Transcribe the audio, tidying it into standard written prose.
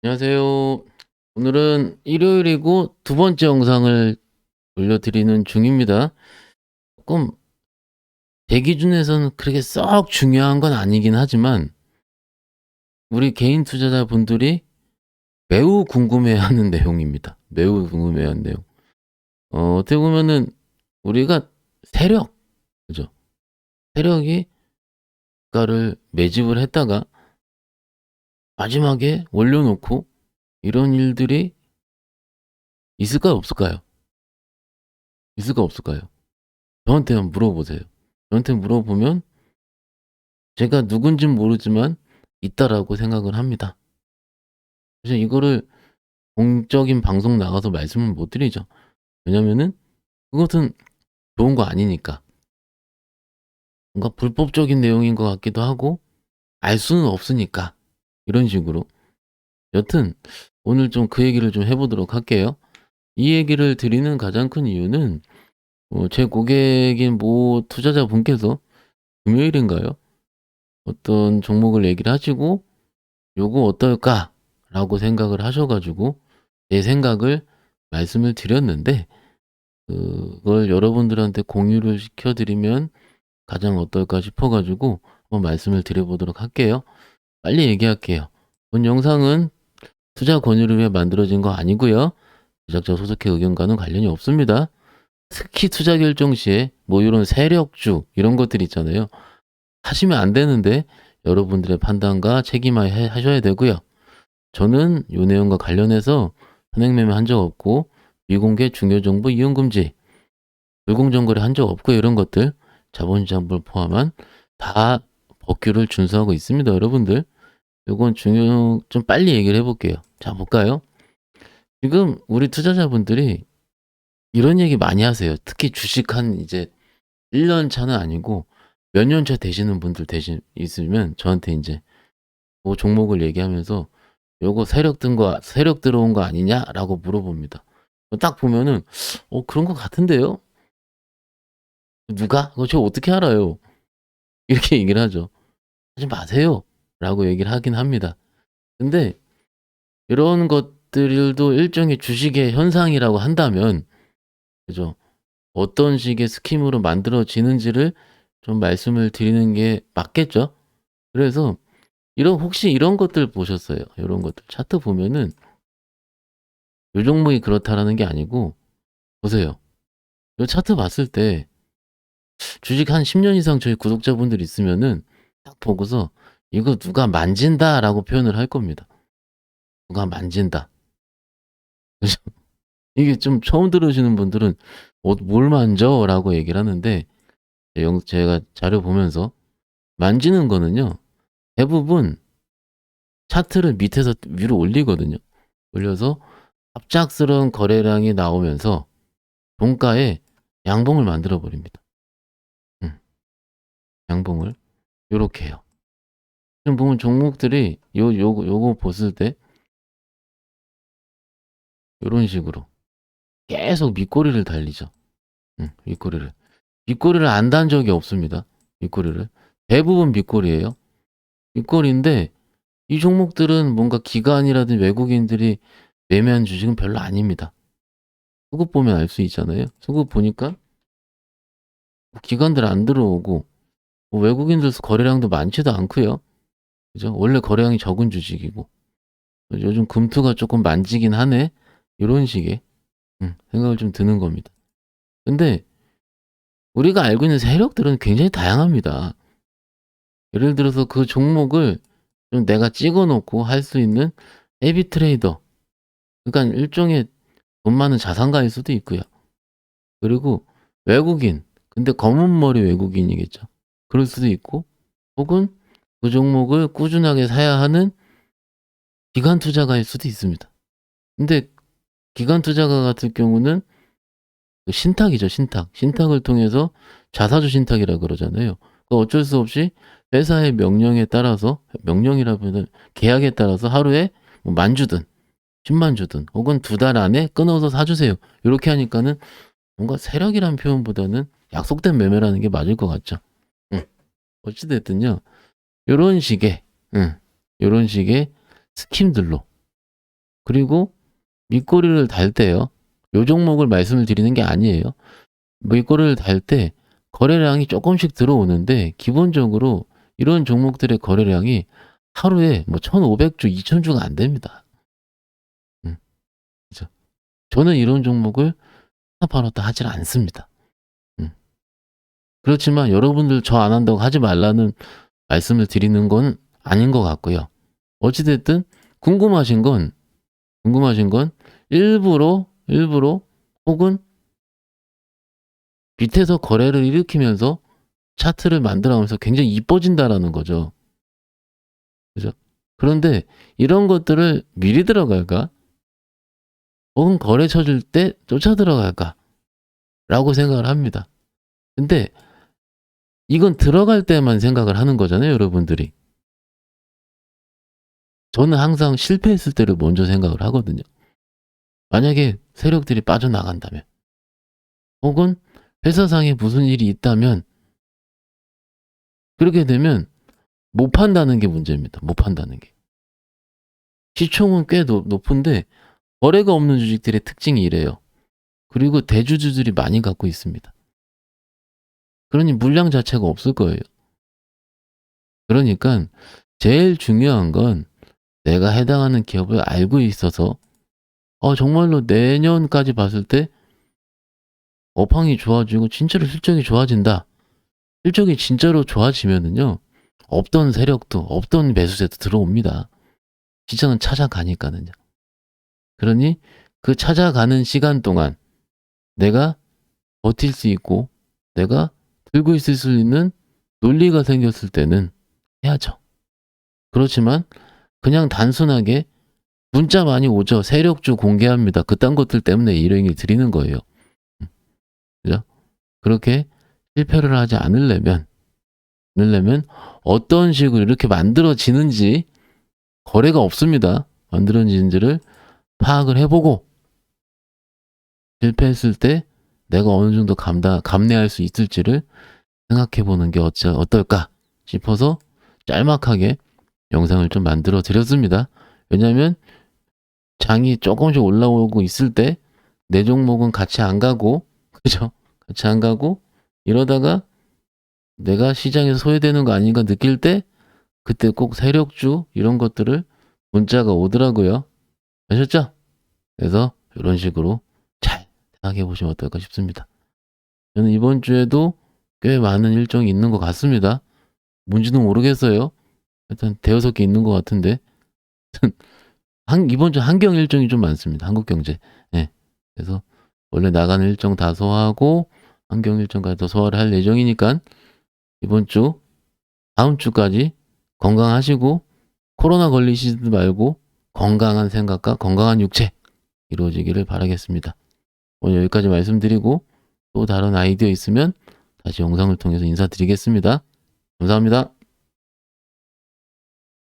안녕하세요. 오늘은 일요일이고 두 번째 영상을 올려드리는 중입니다. 조금 제 기준에서는 그렇게 썩 중요한 건 아니긴 하지만 우리 개인 투자자분들이 매우 궁금해하는 내용입니다. 매우 궁금해하는 내용. 어떻게 보면은 우리가 세력, 그죠? 세력이 주가를 매집을 했다가 마지막에 올려놓고 이런 일들이 있을까요? 없을까요? 있을까요? 없을까요? 저한테 한번 물어보세요. 저한테 물어보면 제가 누군진 모르지만 있다라고 생각을 합니다. 그래서 이거를 공적인 방송 나가서 말씀을 못 드리죠. 왜냐면은 그것은 좋은 거 아니니까. 뭔가 불법적인 내용인 것 같기도 하고 알 수는 없으니까. 이런 식으로. 여튼 오늘 좀 그 얘기를 좀 해 보도록 할게요. 이 얘기를 드리는 가장 큰 이유는 제 고객인 모 투자자분께서 금요일인가요? 어떤 종목을 얘기를 하시고 "요거 어떨까?"라고 생각을 하셔 가지고 제 생각을 말씀을 드렸는데 그걸 여러분들한테 공유를 시켜 드리면 가장 어떨까 싶어 가지고 한번 말씀을 드려 보도록 할게요. 빨리 얘기할게요. 본 영상은 투자 권유를 위해 만들어진 거 아니고요. 제작자 소속의 의견과는 관련이 없습니다. 특히 투자 결정 시에 뭐 요런 세력주 이런 것들 있잖아요. 하시면 안 되는데 여러분들의 판단과 책임하에 하셔야 되고요. 저는 요 내용과 관련해서 선행 매매한 적 없고 미공개 중요 정보 이용 금지, 불공정 거래 한 적 없고 이런 것들 자본시장법을 포함한 다 법규를 준수하고 있습니다, 여러분들. 요건 좀 빨리 얘기를 해 볼게요. 자 볼까요? 지금 우리 투자자분들이 이런 얘기 많이 하세요. 특히 주식 한 이제 1년 차는 아니고 몇 년 차 되시는 분들 있으면 저한테 인제 고 종목을 얘기하면서 "요거 세력 들어온 거 아니냐?"라고 물어봅니다. 딱 보면은 그런 것 같은데요?" "누가? 그거 저 어떻게 알아요?" 이렇게 얘기를 하죠. "하지 마세요."라고 얘기를 하긴 합니다. 근데 이런 것들도 일종의 주식의 현상이라고 한다면 그죠? 어떤 식의 스킴으로 만들어지는지를 좀 말씀을 드리는 게 맞겠죠? 그래서 혹시 이런 것들 보셨어요? 요런 것들 차트 보면은 요 종목이 그렇다라는 게 아니고 보세요. 요 차트 봤을 때 주식 한 10년 이상 저희 구독자분들 있으면은 딱 보고서 "이거 누가 만진다."라고 표현을 할 겁니다. "누가 만진다." 그죠? 이게 좀 처음 들으시는 분들은 뭘 만져?"라고 얘기를 하는데 제가 자료 보면서 만지는 거는요. 대부분 차트를 밑에서 위로 올리거든요. 올려서 갑작스러운 거래량이 나오면서 종가에 양봉을 만들어 버립니다. 음 양봉을 요렇게 해요. 지금 보면 종목들이 요거 봤을 때 요런 식으로 계속 밑꼬리를 달리죠. 윗꼬리를. 윗꼬리를 안 단 적이 없습니다, 윗꼬리를. 대부분 밑꼬리예요. 윗꼬리인데 이 종목들은 뭔가 기관이라든 외국인들이 매매한 주식은 별로 아닙니다. 수급 보면 알 수 있잖아요. 수급 보니까 기관들 안 들어오고 외국인들 거래량도 많지도 않고요. 그죠? 원래 거래량이 적은 주식이고 '요즘 금투가 쪼끔 만지긴 하네.' 요런 식의 생각을 좀 드는 겁니다. 근데 우리가 알고 있는 세력들은 굉장히 다양합니다. 예를 들어서 그 종목을 좀 내가 찍어 놓고 할 수 있는 헤비 트레이더, 그러니까 일종의 돈 많은 자산가일 수도 있고요. 그리고 외국인, 근데 검은 머리 외국인이겠죠. 그럴 수도 있고 혹은 그 종목을 꾸준하게 사야 하는 기관 투자가일 수도 있습니다. 근데 기관 투자가 같은 경우는 그 신탁이죠, 신탁. 신탁을 통해서 자사주 신탁이라 그러잖아요. 그 어쩔 수 없이 회사의 명령에 따라서 명령이라면은 계약에 따라서 하루에 뭐 만 주든 10만 주든 혹은 두 달 안에 끊어서 사 주세요. 요렇게 하니까는 뭔가 세력이라는 표현보다는 약속된 매매라는 게 맞을 것 같죠. 음. 어찌 됐든요. 요런 식의 요런 식의 스킴들로 그리고 밑꼬리를 달 때요. 요 종목을 말씀을 드리는 게 아니에요. 밑꼬리를 달 때 거래량이 조금씩 들어오는데 기본적으로 이런 종목들의 거래량이 하루에 뭐 1,500주, 2,000주가 안 됩니다. 그죠? 저는 이런 종목을 하나 팔았다 하질 않습니다. 그렇지만 여러분들 저 안 한다고 하지 말라는 말씀을 드리는 건 아닌 것 같고요. 어찌됐든 궁금하신 건 일부러 혹은 밑에서 거래를 일으키면서 차트를 만들어가면서 굉장히 이뻐진다라는 거죠. 그죠? 그런데 이런 것들을 미리 들어갈까? 혹은 거래 쳐줄 때 쫓아 들어갈까? 라고 생각을 합니다. 근데 이건 들어갈 때만 생각을 하는 거잖아요, 여러분들이. 저는 항상 실패했을 때를 먼저 생각을 하거든요. 만약에 세력들이 빠져나간다면, 혹은 회사상에 무슨 일이 있다면, 그렇게 되면 못 판다는 게 문제입니다. 못 판다는 게. 시총은 꽤 높은데 거래가 없는 주식들의 특징이 이래요. 그리고 대주주들이 많이 갖고 있습니다. 그러니 물량 자체가 없을 거예요. 그러니까 제일 중요한 건 내가 해당하는 기업을 알고 있어서 정말로 내년까지 봤을 때 업황이 좋아지고 진짜로 실적이 좋아진다. 실적이 진짜로 좋아지면은요. 없던 세력도 없던 매수세도 들어옵니다. 시장은 찾아가니까는요. 그러니 그 찾아가는 시간 동안 내가 버틸 수 있고 내가 들고 있을 수 있는 논리가 생겼을 때는 해야죠. 그렇지만 그냥 단순하게 문자 많이 오죠. 세력주 공개합니다. 그딴 것들 때문에 이런 얘기 드리는 거예요. 그죠? 그렇게 실패를 하지 않으려면 어떤 식으로 이렇게 만들어지는지 거래가 없습니다. 만들어지는지를 파악을 해보고 실패했을 때 내가 어느 정도 감내할 수 있을지를 생각해보는 게 어떨까 싶어서 짤막하게 영상을 좀 만들어 드렸습니다. 왜냐하면 장이 조금씩 올라오고 있을 때 내 종목은 같이 안 가고, 그죠? 같이 안 가고 이러다가 내가 시장에서 소외되는 거 아닌가 느낄 때 그때 꼭 세력주 이런 것들을 문자가 오더라고요. 아셨죠? 그래서 이런 식으로 잘 생각해 보시면 어떨까 싶습니다. 저는 이번 주에도 꽤 많은 일정이 있는 것 같습니다. 뭔지는 모르겠어요. 일단 대여섯 개 있는 것 같은데 이번 주 한경 일정이 좀 많습니다. 한국경제. 네. 그래서 원래 나가는 일정 다 소화하고 한경 일정까지 더 소화를 할 예정이니까 이번 주 다음 주까지 건강하시고 코로나 걸리시지 말고 건강한 생각과 건강한 육체 이루어지기를 바라겠습니다. 오늘 여기까지 말씀드리고 또 다른 아이디어 있으면 다시 영상을 통해서 인사드리겠습니다. 감사합니다.